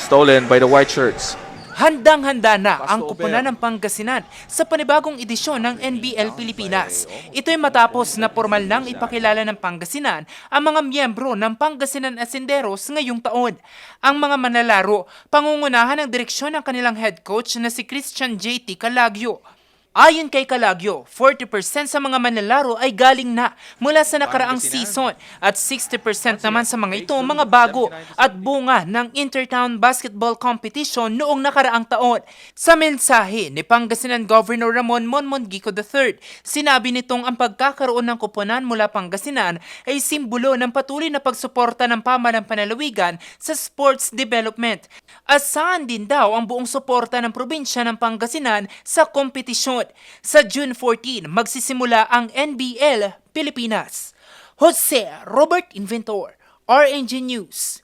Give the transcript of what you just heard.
stolen by the white shirts. Handang-handa na ang Koponan ng Pangasinan sa panibagong edisyon ng NBL Pilipinas. Ito'y matapos na formal nang ipakilala ng Pangasinan ang mga miyembro ng Pangasinan Asenderos ngayong taon. Ang mga manlalaro, pangungunahan ng direksyon ng kanilang head coach na si Christian J.T. Calagyo. Ayon kay Calagyo, 40% sa mga manlalaro ay galing na mula sa nakaraang season at 60% naman sa mga ito mga bago at bunga ng Intertown Basketball Competition noong nakaraang taon. Sa mensahe ni Pangasinan Governor Ramon Monmongico III, sinabi nitong ang pagkakaroon ng koponan mula Pangasinan ay simbolo ng patuloy na pagsuporta ng pamahalang panlalawigan sa sports development. Asahan din daw ang buong suporta ng probinsya ng Pangasinan sa kompetisyon. Sa June 14, magsisimula ang NBL Pilipinas. Jose Robert Inventor, RNG News.